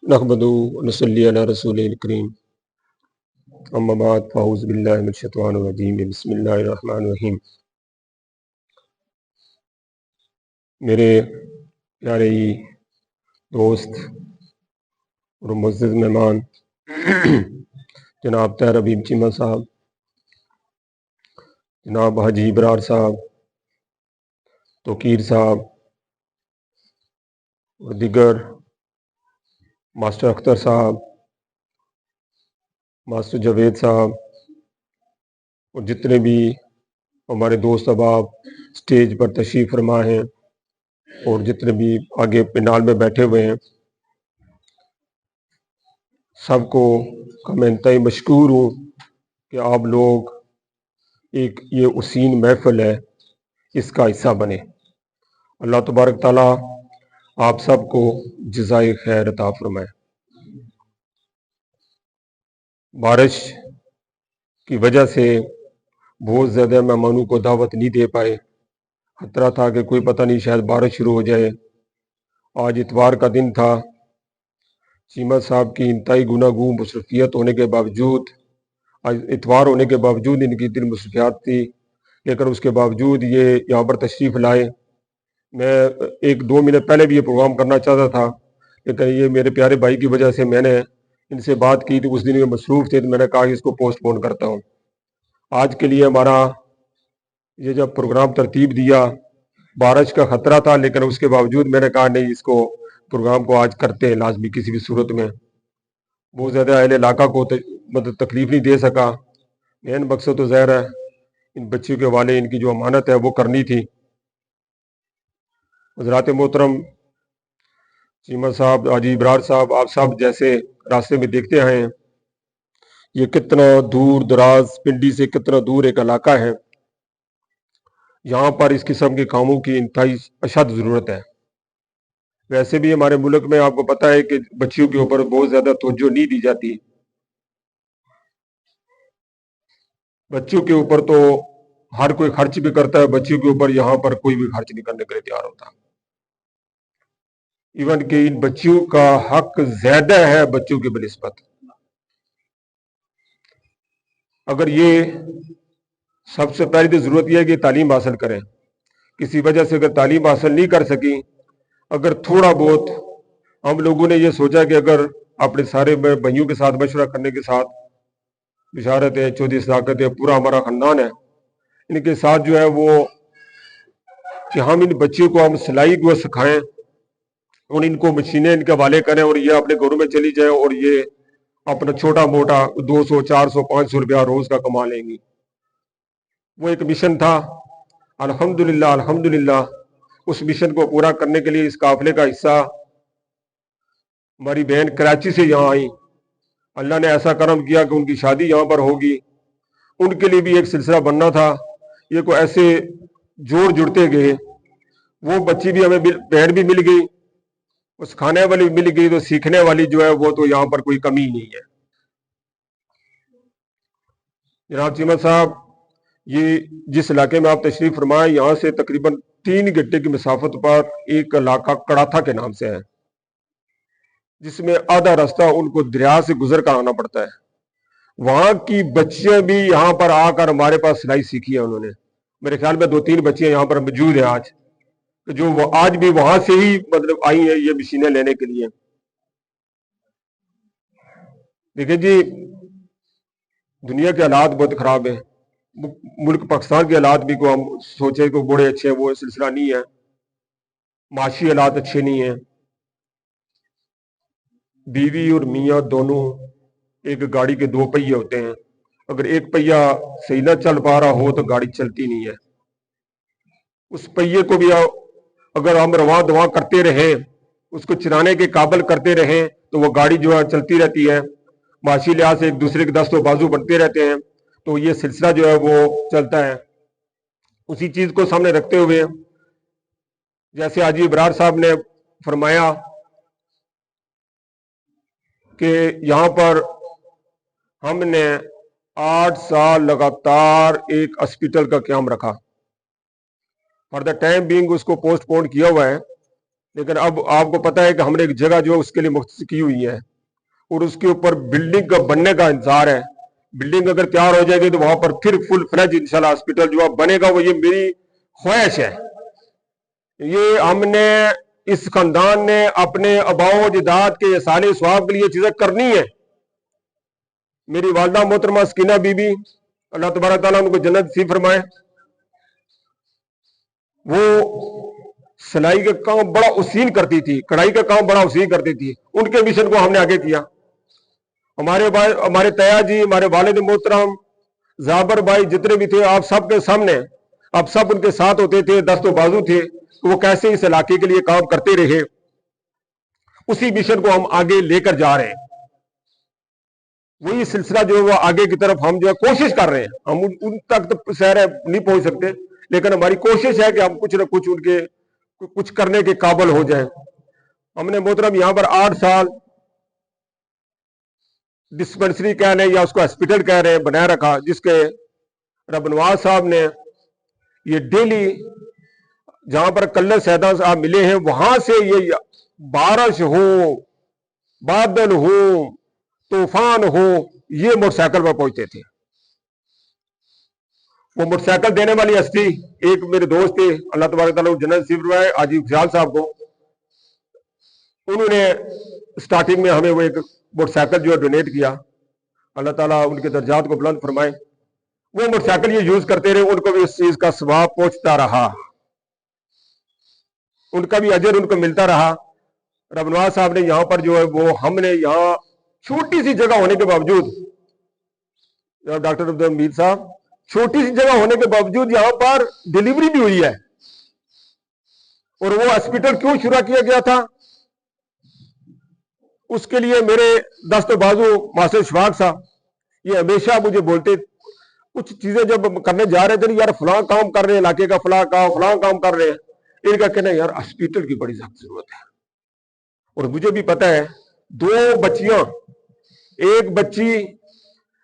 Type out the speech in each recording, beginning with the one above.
नहमदु व नसल्ली अला रसूलिल करीम अम्मा बाद फ़अऊज़ु बिल्लाहि मिनश शैतानिर रजीम बिस्मिल्लाहिर रहमानिर रहीम। मेरे प्यारे दोस्त और मुअज़्ज़िज़ मेहमान जनाब तैर हबीब चीमा साहब, जनाब हाजी इबरार साहब, तोकीर साहब और दिगर मास्टर अख्तर साहब, मास्टर जावेद साहब और जितने भी हमारे दोस्त अहबाब स्टेज पर तशरीफ़ फरमा हैं और जितने भी आगे पिनाल में बैठे हुए हैं, सबको का मैं इंतहाई मशकूर हूँ कि आप लोग एक ये उसीन महफ़िल है इसका हिस्सा बने। अल्लाह तबारक ताला आप सबको जज़ाए खैर अता फरमाए। बारिश की वजह से बहुत ज़्यादा मेहमानों को दावत नहीं दे पाए। खतरा था कि कोई पता नहीं शायद बारिश शुरू हो जाए। आज इतवार का दिन था। चीमा साहब की इंतहाई गुनागू मसरूफियत होने के बावजूद, आज इतवार होने के बावजूद इनकी इतनी मसरूफियात थी, लेकिन उसके बावजूद ये यहाँ पर तशरीफ़ लाए। मैं 1-2 मिनट पहले भी ये प्रोग्राम करना चाहता था, लेकिन ये मेरे प्यारे भाई की वजह से मैंने इनसे बात की तो उस दिन ये मसरूफ़ थे, तो मैंने कहा कि इसको पोस्टपोन करता हूँ। आज के लिए हमारा ये जब प्रोग्राम तरतीब दिया, बारिश का ख़तरा था, लेकिन उसके बावजूद मैंने कहा नहीं, इसको प्रोग्राम को आज करते हैं लाजमी किसी भी सूरत में। बहुत ज़्यादा अहले इलाका को मतलब तकलीफ़ नहीं दे सका। मेन मकसद तो ज़ाहिर है इन बच्चों के हवाले इनकी जो अमानत है वो करनी थी। हज़रात मोहतरम चीमा साहब, हाजी इबरार साहब, आप सब जैसे रास्ते में देखते आए हैं, ये कितना दूर दराज पिंडी से कितना दूर एक इलाका है। यहाँ पर इस किस्म के कामों की इंतहाई अशद ज़रूरत है। वैसे भी हमारे मुल्क में आपको पता है कि बच्चियों के ऊपर बहुत ज़्यादा तवज्जो नहीं दी जाती। बच्चों के ऊपर तो हर कोई खर्च भी करता है, बच्चियों के ऊपर यहाँ पर कोई भी खर्च नहीं करने के लिए तैयार होता। इवन कि इन बच्चियों का हक ज्यादा है बच्चों की बनिस्बत। अगर ये सबसे पहली तो जरूरत यह है कि तालीम हासिल करें। किसी वजह से अगर तालीम हासिल नहीं कर सकी, अगर थोड़ा बहुत हम लोगों ने ये सोचा कि अगर अपने सारे भाइयों के साथ मशवरा करने के साथ, बिशारत है, चौधरी सदाकत है, पूरा हमारा खानदान है, इनके साथ जो है वो कि हम इन बच्चों को हम सिलाई को सिखाएं और इनको मशीनें इनके हवाले करें और ये अपने घरों में चली जाए और ये अपना छोटा मोटा 200, 400, 500 रुपया रोज का कमा लेंगी। वो एक मिशन था। अल्हम्दुलिल्लाह अल्हम्दुलिल्लाह उस मिशन को पूरा करने के लिए इस काफिले का हिस्सा हमारी बहन कराची से यहाँ आई। अल्लाह ने ऐसा करम किया कि उनकी शादी यहाँ पर होगी। उनके लिए भी एक सिलसिला बनना था। ये को ऐसे जोड़ जुड़ते गए, वो बच्ची भी हमें बहन भी मिल गई, उस खाने वाली मिल गई, तो सीखने वाली जो है वो तो यहाँ पर कोई कमी नहीं है। जनाब चीमा साहब, ये जिस इलाके में आप तशरीफ फरमाए, यहाँ से तकरीबन 3 घंटे की मसाफत पर एक इलाका कड़ाथा के नाम से है, जिसमें आधा रास्ता उनको दरिया से गुजर कर आना पड़ता है। वहां की बच्चियां भी यहाँ पर आकर हमारे पास सिलाई सीखी है उन्होंने। मेरे ख्याल में 2-3 बच्चियां यहाँ पर मौजूद हैं आज, जो वो आज भी वहां से ही मतलब आई हैं ये मशीनें लेने के लिए। देखिए जी, दुनिया के हालात बहुत खराब है। मुल्क पाकिस्तान के हालात भी को हम सोचे को बड़े अच्छे हैं, वो सिलसिला नहीं है। माशी हालात अच्छे नहीं है। बीवी और मियाँ दोनों एक गाड़ी के 2 पहिए होते हैं। अगर एक पहिया सही ना चल पा रहा हो तो गाड़ी चलती नहीं है। उस पहिए को भी अगर हम रवा दवा करते रहे, उसको चलाने के काबिल करते रहे, तो वो गाड़ी जो है चलती रहती है। माशी लिहाज से एक दूसरे के दस्तों बाजू बनते रहते हैं, तो ये सिलसिला जो है वो चलता है। उसी चीज को सामने रखते हुए जैसे हाजी इबरार साहब ने फरमाया कि यहाँ पर हमने 8 साल लगातार एक हॉस्पिटल का क्याम रखा। फॉर द टाइम बीइंग उसको पोस्टपोन किया हुआ है, لیکن اب آپ کو پتا ہے کہ ہم نے ایک جگہ جو اس کے لیے مختص کی ہوئی ہے اور اس کے اوپر بلڈنگ کا بننے کا انتظار ہے. بلڈنگ اگر تیار ہو جائے گی تو وہاں پر پھر فل فلیج انشاءاللہ ہاسپٹل جو بنے گا وہ یہ میری خواہش ہے. یہ ہم نے اس خاندان نے اپنے آباؤ اجداد کے احسان ثواب کے لیے چیزیں کرنی ہے. میری والدہ محترمہ سکینہ بی بی اللہ تبارک تعالیٰ ان کو جنت نصیب فرمائے، وہ سلائی کا کام بڑا حسین کرتی تھی، کڑھائی کا کام بڑا حسین کرتی تھی. ان کے مشن کو ہم نے آگے کیا. ہمارے تیا جی، ہمارے والد محترم زابر بھائی جتنے بھی تھے، آپ سب کے سامنے آپ سب ان کے ساتھ ہوتے تھے، دست و بازو تھے. وہ کیسے اس علاقے کے لیے کام کرتے رہے، اسی مشن کو ہم آگے لے کر جا رہے ہیں. وہی سلسلہ جو ہے وہ آگے کی طرف ہم جو ہے کوشش کر رہے ہیں. ہم ان تک تو شہر نہیں پہنچ سکتے، لیکن ہماری کوشش ہے کہ ہم کچھ نہ کچھ ان کے کچھ کرنے کے قابل ہو جائیں. ہم نے محترم یہاں پر 8 سال ڈسپنسری کہہ لیں یا اس کو ہاسپٹل کہہ رہے ہیں بنایا رکھا، جس کے رب نواز صاحب نے یہ ڈیلی جہاں پر کلر سیدہ صاحب ملے ہیں وہاں سے یہ بارش ہو، بادل ہو، طوفان ہو، یہ موٹر سائیکل پر پہنچتے تھے. وہ موٹر سائیکل دینے والی ہستی ایک میرے دوست تھے، اللہ تبارک تعالیٰ جنت نصیب فرمائے، عاجز خیال صاحب کو. انہوں نے سٹارٹنگ میں ہمیں وہ ایک موٹر سائیکل جو ہے ڈونیٹ کیا. اللہ تعالیٰ ان کے درجات کو بلند فرمائے. وہ موٹر سائیکل یہ یوز کرتے رہے، ان کو بھی اس چیز کا ثواب پہنچتا رہا، ان کا بھی اجر ان کو ملتا رہا. رب نواز صاحب نے یہاں پر جو ہے وہ ہم نے یہاں چھوٹی سی جگہ ہونے کے باوجود، ڈاکٹر عبد الحمید صاحب، چھوٹی سی جگہ ہونے کے باوجود یہاں پر ڈیلیوری بھی ہوئی ہے. اور وہ ہاسپٹل کیوں شروع کیا گیا تھا، اس کے لیے میرے دست و بازو ماسٹر شفاق صاحب یہ ہمیشہ مجھے بولتے، کچھ چیزیں جب کرنے جا رہے تھے، یار فلاں کام کر رہے ہیں، علاقے کا فلاں کام کر رہے ہیں، ان کا کہنا یار ہاسپٹل کی بڑی سخت ضرورت ہے. اور مجھے بھی پتا ہے 2 بچیاں، ایک بچی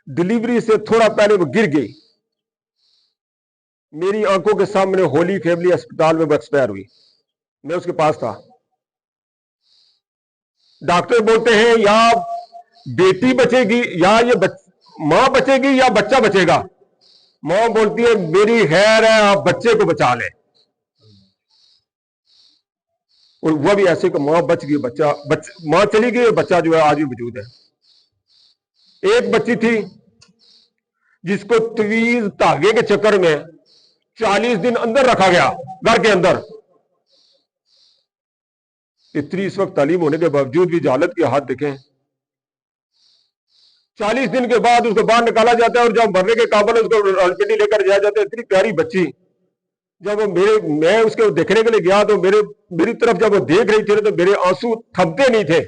ڈیلیوری سے تھوڑا پہلے وہ گر گئی، میری آنکھوں کے سامنے ہولی فیملی اسپتال میں ایکسپائر ہوئی. میں اس کے پاس تھا. ڈاکٹر بولتے ہیں یا بیٹی بچے گی یا یہ ماں بچے گی یا بچہ بچے گا. ماں بولتی ہے میری خیر ہے، آپ بچے کو بچا لیں. اور وہ بھی ایسے کہ ماں بچ گئی، ماں چلی گئی، بچہ جو ہے آج بھی موجود ہے. ایک بچی تھی جس کو طویل دھاگے کے چکر میں 40 دن اندر رکھا گیا، گھر کے اندر. اتنی اس وقت تعلیم ہونے کے باوجود بھی جہالت کی حد دیکھیں. 40 دن کے بعد اس کو باہر نکالا جاتا ہے اور جب مرنے کے قابل اس کو ہاسپٹل لے کر جایا جاتا ہے. اتنی پیاری بچی، جب میں اس کو دیکھنے کے لیے گیا تو میری طرف جب وہ دیکھ رہی تھی تو میرے آنسو تھمتے نہیں تھے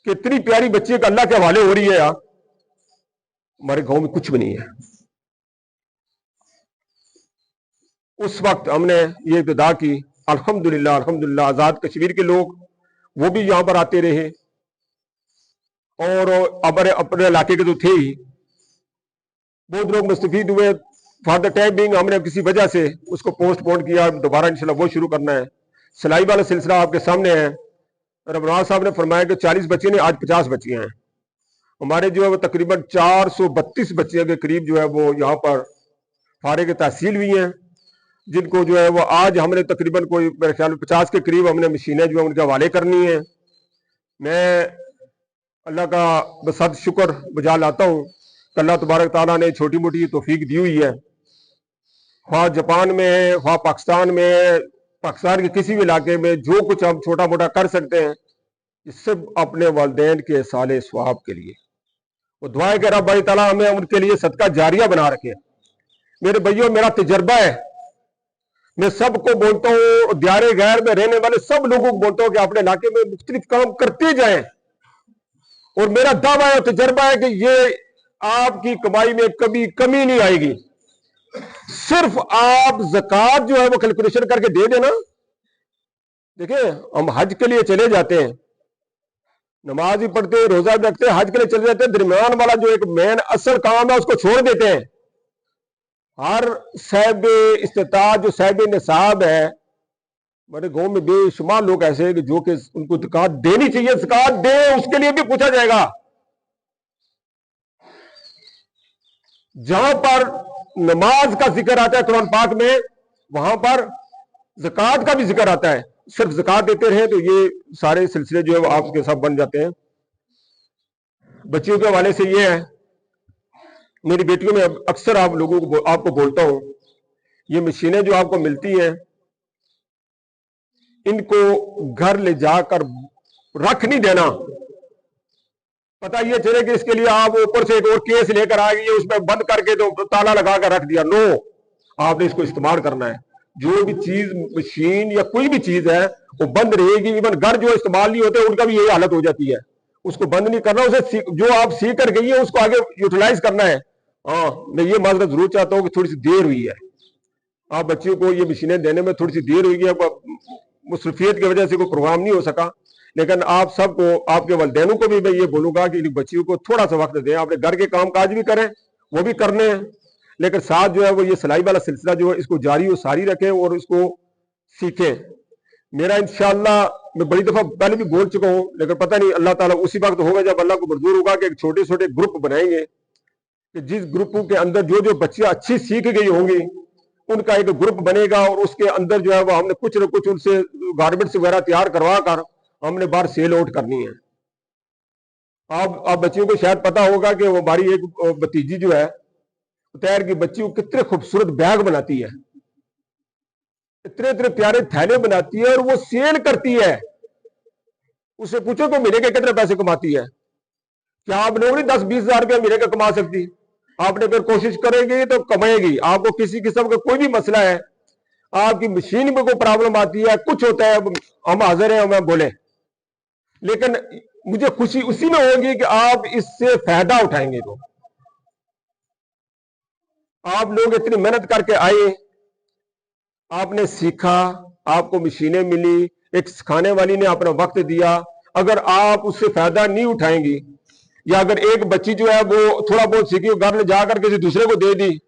کہ اتنی پیاری بچی کا اللہ کے حوالے ہو رہی ہے. یار ہمارے گاؤں میں کچھ بھی نہیں ہے. اس وقت ہم نے یہ ابتدا کی. الحمدللہ آزاد کشمیر کے لوگ وہ بھی یہاں پر آتے رہے اور اپنے علاقے کے تو تھے ہی، بہت لوگ مستفید ہوئے. فار دا ٹائم بینگ ہم نے کسی وجہ سے اس کو پوسٹ پون کیا، دوبارہ انشاءاللہ وہ شروع کرنا ہے. سلائی والا سلسلہ آپ کے سامنے ہے. رب نواز صاحب نے فرمایا کہ 40 بچے نے، آج 50 بچیاں ہیں. ہمارے جو ہے وہ تقریباً 432 بچیاں کے قریب جو ہے وہ یہاں پر فارغ تحصیل ہوئی ہیں، جن کو جو ہے وہ آج ہم نے تقریباً کوئی میرے خیال میں 50 کے قریب ہم نے مشینیں جو ہے ان کے حوالے کرنی ہیں. میں اللہ کا بصد شکر بجا لاتا ہوں کہ اللہ تبارک تعالیٰ نے چھوٹی موٹی توفیق دی ہوئی ہے. خواہ جاپان میں ہے، خواہ پاکستان میں ہے، پاکستان کے کسی بھی علاقے میں جو کچھ ہم چھوٹا موٹا کر سکتے ہیں یہ سب اپنے والدین کے احسان ثواب کے لیے. وہ دعا ہے کہ رب باری تعالیٰ ہمیں ان کے لیے صدقہ جاریہ بنا رکھے. میرے بھائیوں، میرا تجربہ ہے، میں سب کو بولتا ہوں، دیار غیر میں رہنے والے سب لوگوں کو بولتا ہوں کہ اپنے علاقے میں مختلف کام کرتے جائیں. اور میرا دعویٰ ہے، تجربہ ہے کہ یہ آپ کی کمائی میں کبھی کمی نہیں آئے گی. صرف آپ زکوٰۃ جو ہے وہ کیلکولیشن کر کے دے دینا. دیکھیں ہم حج کے لیے چلے جاتے ہیں، نماز بھی پڑھتے ہیں، روزہ بھی رکھتے ہیں، حج کے لیے چلے جاتے ہیں، درمیان والا جو ایک مین اصل کام ہے اس کو چھوڑ دیتے ہیں. ہر صاحب استطاعت جو صاحب نصاب ہے हमारे गांव में बेशुमार लोग ऐसे हैं कि जो कि उनको ज़कात देनी चाहिए, ज़कात दे, उसके लिए भी पूछा जाएगा। जहां पर नमाज का जिक्र आता है कुरान पाक में, वहां पर ज़कात का भी जिक्र आता है। सिर्फ ज़कात देते रहे तो ये सारे सिलसिले जो है वो आपके साथ बन जाते हैं। बच्चियों के हवाले से ये है, मेरी बेटियों में अक्सर आप लोगों को आपको बोलता हूं, ये मशीनें जो आपको मिलती हैं, इनको घर ले जाकर रख नहीं देना। पता ये चले कि इसके लिए आप ऊपर से एक और केस लेकर आ गई, उसमें बंद करके तो ताला लगा कर रख दिया। नो, आपने इसको इस्तेमाल करना है। जो भी चीज, मशीन या कोई भी चीज है, वो बंद रहेगी। इवन घर जो इस्तेमाल नहीं होते उनका भी यही हालत हो जाती है। उसको बंद नहीं करना, उसे जो आप सीख कर गई है उसको आगे यूटिलाइज करना है। हाँ, मैं ये माजरत जरूर चाहता हूँ कि थोड़ी सी देर हुई है, आप बच्चियों को ये मशीनें देने में थोड़ी सी देर हुई है, मुसरफियत की वजह से कोई प्रोग्राम नहीं हो सका। लेकिन आप सबको, आपके वालिदैनों को भी मैं ये बोलूंगा कि इन बच्चियों को थोड़ा सा वक्त दें। अपने घर के काम काज भी करें, वो भी करने हैं, लेकिन साथ जो है वो ये सिलाई वाला सिलसिला जो है इसको जारी और सारी रखें और इसको सीखें। मेरा इंशाअल्लाह, मैं बड़ी दफा पहले भी बोल चुका हूं, लेकिन पता नहीं अल्लाह ताला उसी वक्त होगा जब अल्लाह को मंजूर होगा कि एक छोटे छोटे ग्रुप बनाएंगे कि जिस ग्रुपों के अंदर जो जो बच्चियां अच्छी सीख गई होंगी उनका एक ग्रुप बनेगा और उसके अंदर जो है वो हमने कुछ न कुछ उनसे गारमेंट्स वगैरह तैयार करवा कर हमने बाहर सेल आउट करनी है। आप बच्चियों को शायद पता होगा कि वो हमारी एक भतीजी जो है तैर की बच्ची, वो कितने खूबसूरत बैग बनाती है, इतने इतने प्यारे थैले बनाती है और वो सेल करती है। उससे पूछो तो महीने के कितने पैसे कमाती है। क्या आप लोग नहीं 10-20 हजार रुपया महीने का कमा सकती? आपने फिर कोशिश करेगी तो कमाएगी। आपको किसी किस्म का कोई भी मसला है, आपकी मशीन में कोई प्रॉब्लम आती है, कुछ होता है, हम हाजिर हैं, हमें बोले। लेकिन मुझे खुशी उसी में होगी कि आप इससे फायदा उठाएंगे। तो आप लोग इतनी मेहनत करके आए, आपने सीखा, आपको मशीनें मिली, एक सिखाने वाली ने अपना वक्त दिया। अगर आप उससे फायदा नहीं उठाएंगी, या अगर एक बच्ची जो है वो थोड़ा बहुत सीखी घर में जाकर किसी दूसरे को दे दी,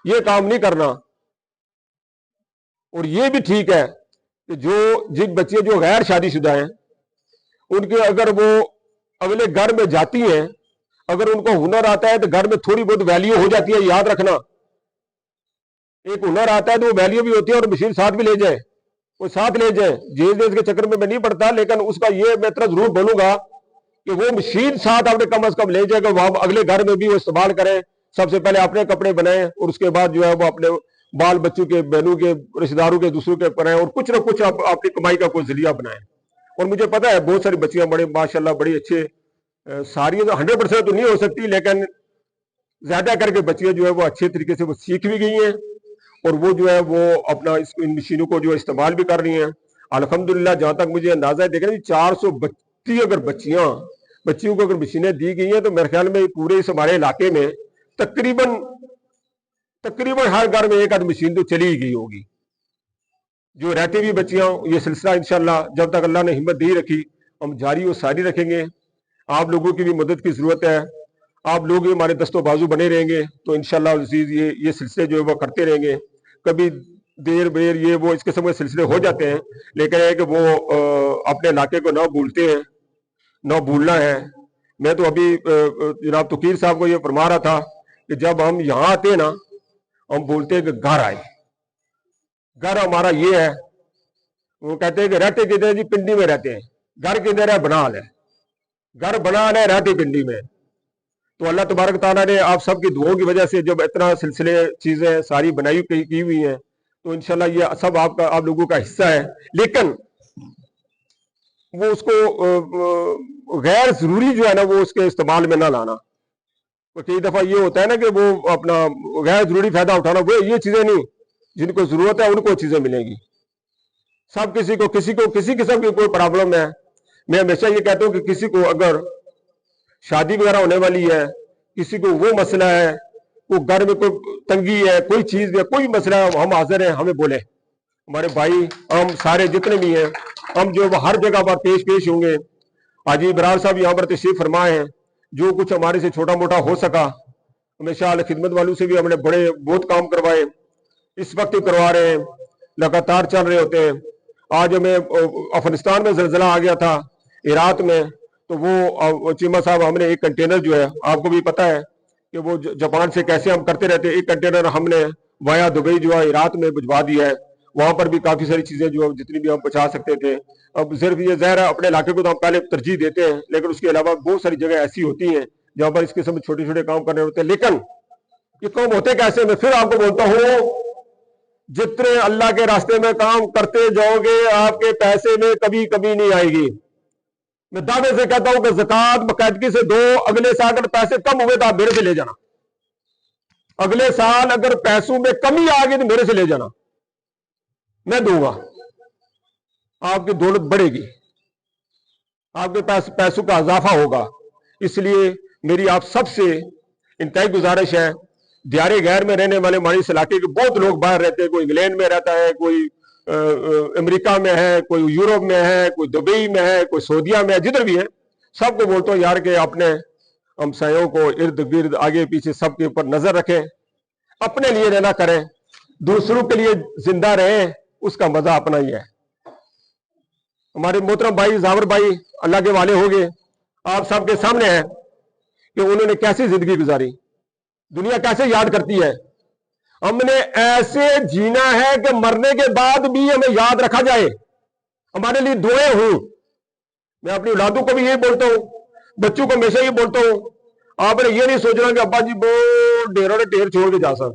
ये काम नहीं करना। और ये भी ठीक है कि जिन बच्चियां जो गैर शादीशुदा हैं, उनके अगर वो अगले घर में जाती हैं, अगर उनको हुनर आता है तो घर में थोड़ी बहुत वैल्यू हो जाती है। याद रखना, एक हुनर आता है तो वो वैल्यू भी होती है। और मशीन साथ भी ले जाए, वो साथ ले जाए, जेज के चक्कर में मैं नहीं पड़ता, लेकिन उसका ये मैं तरह जरूर बोलूंगा कि वो मशीन साथ आपने कम से कम ले जाएगा, वहां अगले घर में भी वो इस्तेमाल करें। सबसे पहले अपने कपड़े बनाएं और उसके बाद जो है वो अपने बाल बच्चों के, बहनों के, रिश्तेदारों के, दूसरों के बनाएं, और कुछ ना कुछ अपनी कमाई का कोई जरिया बनाएं। और मुझे पता है बहुत सारी बच्चियां बड़े माशाल्लाह बड़ी अच्छे, सारी 100% तो नहीं हो सकती, लेकिन ज्यादा करके बच्चियां जो है वो अच्छे तरीके से वो सीख भी गई हैं और वो जो है वो अपना इन मशीनों को जो इस्तेमाल भी कर रही हैं अल्हम्दुलिल्लाह। जहां तक मुझे अंदाजा है, देख रहे 432 अगर बच्चियों को अगर मशीनें दी गई हैं तो मेरे ख्याल में पूरे इस हमारे इलाके में तकरीबन हर घर में एक आध मशीन तो चली ही गई होगी। जो रहती भी बच्चियां, ये सिलसिला इंशाल्लाह जब तक अल्लाह ने हिम्मत दी रखी हम जारी और सारी रखेंगे। आप लोगों की भी मदद की जरूरत है, आप लोग हमारे दस्तों बाजू बने रहेंगे तो इंशाल्लाह अज़ीज़ ये सिलसिले जो है वो करते रहेंगे। कभी देर बेर ये वो इस किस्म के सिलसिले हो जाते हैं, लेकिन है कि वो अपने इलाके को ना भूलते हैं, ना भूलना है। मैं तो अभी जनाब तकीर साहब को ये फरमा रहा था कि जब हम यहाँ आते हैं ना, हम बोलते हैं कि घर आए, घर हमारा ये है। वो कहते हैं कि रहते किधर है जी? पिंडी में रहते हैं। घर किधर है? बनाल है। घर बनाल है, रहते पिंडी में। तो अल्लाह तबारक तआला ने आप सबकी दुआओं की वजह से जब इतना सिलसिले चीजें सारी बनाई की हुई हैं, तो इंशाल्लाह ये सब आप लोगों का हिस्सा है। लेकिन वो उसको गैर जरूरी जो है ना, वो उसके इस्तेमाल में ना लाना। तो कई दफा ये होता है ना कि वो अपना गैर जरूरी फायदा उठाना, वो ये चीजें नहीं, जिनको जरूरत है उनको चीजें मिलेंगी। सब किसी किस्म की कोई प्रॉब्लम है, मैं हमेशा ये कहता हूँ कि किसी को अगर शादी वगैरह होने वाली है, किसी को वो मसला है, वो घर में कोई तंगी है, कोई चीज है, कोई मसला है, हम हाजिर हैं, हमें बोले। हमारे भाई हम सारे जितने भी हैं, हम जो हर जगह पर पेश होंगे। हाजी इब्रार साहब यहाँ पर तशरीफ फरमाए हैं, जो कुछ हमारे से छोटा मोटा हो सका, हमेशा खिदमत वालों से भी हमने बहुत काम करवाए, इस वक्त ही करवा रहे हैं, लगातार चल रहे होते हैं। آج ہمیں افغانستان میں زلزلہ آ گیا تھا عراق میں، تو وہ چیمہ صاحب ہم نے ایک کنٹینر جو ہے، آپ کو بھی پتا ہے کہ وہ جاپان سے کیسے ہم کرتے رہتے، ایک کنٹینر ہم نے وایا دبئی جو ہے عراق میں بھجوا دیا ہے، وہاں پر بھی کافی ساری چیزیں جو جتنی بھی ہم پہنچا سکتے تھے۔ اب صرف یہ ظاہر ہے اپنے علاقے کو تو ہم پہلے ترجیح دیتے ہیں، لیکن اس کے علاوہ بہت ساری جگہ ایسی ہوتی ہیں جہاں پر اس قسم چھوٹے چھوٹے کام کرنے ہوتے ہیں، لیکن یہ کام ہوتے کیسے؟ میں پھر آپ کو بولتا ہوں، جتنے اللہ کے راستے میں کام کرتے جاؤ گے آپ کے پیسے میں کبھی کمی نہیں آئے گی۔ میں دعوے سے کہتا ہوں کہ زکوٰۃ باقاعدگی سے دو، اگلے سال اگر پیسے کم ہوئے تو آپ میرے سے لے جانا، اگلے سال اگر پیسوں میں کمی آ گئی تو میرے سے لے جانا، میں دوں گا، آپ کی دولت بڑھے گی، آپ کے پاس پیسوں کا اضافہ ہوگا۔ اس لیے میری آپ سب سے انتہائی گزارش ہے، دیار غیر میں رہنے والے ہمارے اس علاقے کے بہت لوگ باہر رہتے ہیں، کوئی انگلینڈ میں رہتا ہے، کوئی امریکہ میں ہے، کوئی یورپ میں ہے، کوئی دبئی میں ہے، کوئی سعودیہ میں ہے، جدھر بھی ہے، سب کو بولتا ہوں یار کہ اپنے ہمسایوں کو ارد گرد آگے پیچھے سب کے اوپر نظر رکھیں، اپنے لیے رہنا کریں، دوسروں کے لیے زندہ رہیں، اس کا مزہ اپنا ہی ہے۔ ہمارے محترم بھائی زاور بھائی اللہ کے والے ہو گئے، آپ سب کے سامنے ہیں کہ انہوں نے کیسی زندگی گزاری، دنیا کیسے یاد کرتی ہے۔ ہم نے ایسے جینا ہے کہ مرنے کے بعد بھی ہمیں یاد رکھا جائے، ہمارے لیے دعائیں ہوں۔ میں اپنی اولادوں کو بھی یہی بولتا ہوں، بچوں کو ہمیشہ یہ بولتا ہوں، آپ نے یہ نہیں سوچنا کہ ابا جی بہت ڈیروں نے ڈیر چھوڑ کے جا سا،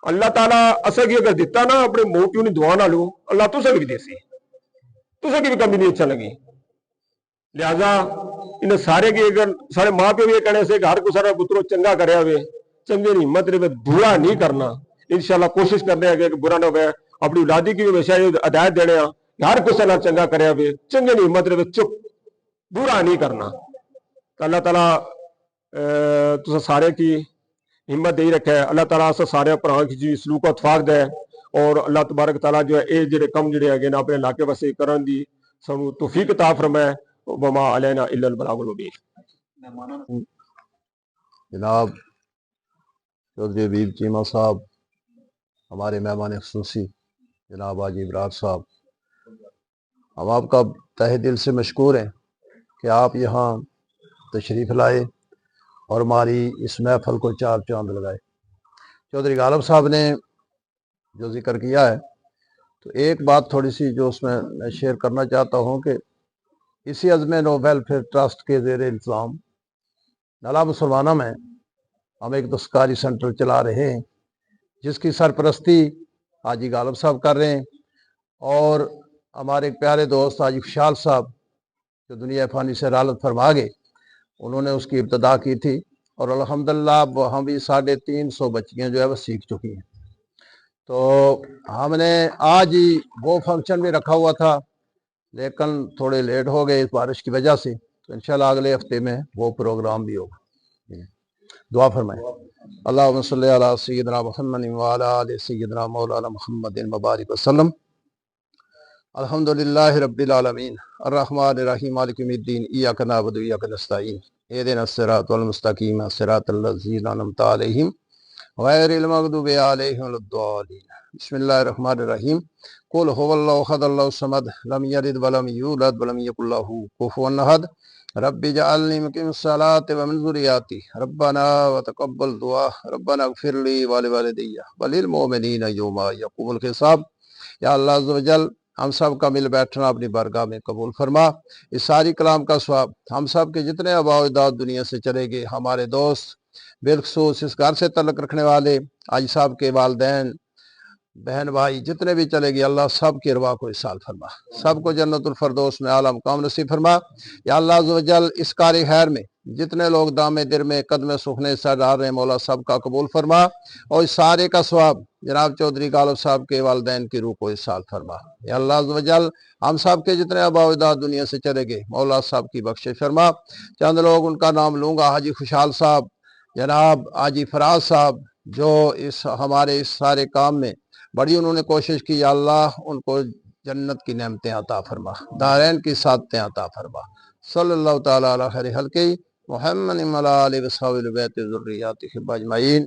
اللہ تعالیٰ اصل کی اگر دیتا نا اپنے منہ کیوں نہیں دعا نہ لوں، اللہ تسے بھی دے سی، تسے کی بھی کمی نہیں اچھا لگی۔ لہذا انہیں سارے کی اگر سارے ماں پہ بھی یہ کہنے سے کہ ہر کو سارا پترو چنگا کریا ہوئے، چنگے نہیں مت رہے، برا نہیں کرنا، انشاءاللہ کوشش کرنے ہیں کہ برا نہ ہوئے، اپنی اولادی کی بھی ہمیشہ یہ ہدایت دینے ہیں کہ ہر کو سارا چنگا کریا ہوئے، چنگے نہیں مت رہے، چپ، برا نہیں کرنا۔ تو اللہ تعالیٰ تو سارے کی ہمت دے رکھے، اللہ تعالیٰ سے سارے پراں کی جی سلوک و اتفاق دے، اور اللہ تبارک تعالیٰ جو ہے اے جڑے کم جڑے ہے نا اپنے علاقے واسطے کرن دی سانو توفیق عطا فرمائے، وما علینا الا البلاغ المبین۔ جناب چودھری حبیب چیمہ صاحب، ہمارے مہمان خصوصی جناب حاجی ابرار صاحب، ہم آپ کا تہ دل سے مشکور ہیں کہ آپ یہاں تشریف لائے اور ہماری اس محفل کو چار چاند لگائے۔ چودھری غالب صاحب نے جو ذکر کیا ہے، تو ایک بات تھوڑی سی جو اس میں شیئر کرنا چاہتا ہوں کہ اسی عزم نو ویلفیئر ٹرسٹ کے زیر التظام نالہ مسلمانہ میں ہم ایک دستکاری سینٹر چلا رہے ہیں، جس کی سرپرستی حاجی غالب صاحب کر رہے ہیں، اور ہمارے ایک پیارے دوست حاجی خوشحال صاحب جو دنیا فانی سے رحلت فرما گئے، انہوں نے اس کی ابتدا کی تھی، اور الحمدللہ ہم بھی 350 بچیاں جو ہے وہ سیکھ چکی ہیں۔ تو ہم نے آج ہی وہ فنکشن بھی رکھا ہوا تھا، لیکن تھوڑے لیٹ ہو گئے اس بارش کی وجہ سے، تو انشاءاللہ اگلے ہفتے میں وہ پروگرام بھی ہوگا۔ دعا فرمائیں۔ اللہم صلی علی سیدنا محمد وعلی آل سیدنا مولانا محمد مبارک وسلم۔ الحمدللہ رب العالمین الرحمن الرحیم مالک یوم الدین ایاک نعبد و ایاک نستعین اہدنا الصراط المستقیم صراط الذین انعمت علیہم غیر المغضوب علیہم ولا الضالین۔ بسم اللہ الرحمن الرحیم۔ قل هو اللہ احد اللہ الصمد لم یلد ولم یولد ولم یکن لہ کفوا احد رب اجعلنی مقیم الصلاۃ ومن ذریاتی ربنا وتقبل دعا ربنا اغفر لی ولوالدی وللمؤمنین یوم یقوم الحساب۔ یا اللہ عز و جل ہم سب کا مل بیٹھنا اپنی بارگاہ میں قبول فرما، اس ساری کلام کا ثواب ہم سب کے جتنے آباء و اجداد دنیا سے چلے گئے، ہمارے دوست بالخصوص اس گھر سے تعلق رکھنے والے حاجی صاحب کے والدین بہن بھائی جتنے بھی چلے گئے، اللہ سب کی ارواح کو اصال فرما، سب کو جنت الفردوس میں اعلیٰ مقام نصیب فرما۔ یا اللہ عز و جل اس کار خیر میں جتنے لوگ دام در میں قدم سخنے سے ڈال رہے ہیں، مولا سب کا قبول فرما، اور اس سارے کا ثواب جناب چودھری غالب صاحب کے والدین کی روح کو اصال فرما۔ یا اللہ عز و جل ہم سب کے جتنے آباء و اجداد دنیا سے چلے گئے، مولا صاحب کی بخشش فرما۔ چند لوگ ان کا نام لوں گا، حاجی خوشحال صاحب، جناب حاجی فراز صاحب، جو اس ہمارے اس سارے کام میں بڑی انہوں نے کوشش کی، یا اللہ ان کو جنت کی نعمتیں عطا فرما، دارین کی سعادتیں عطا فرما۔ صلی اللہ تعالیٰ علی خیر خلقہ محمد وعلی آلہ وصحبہ البیت ذریاتہ اجمعین۔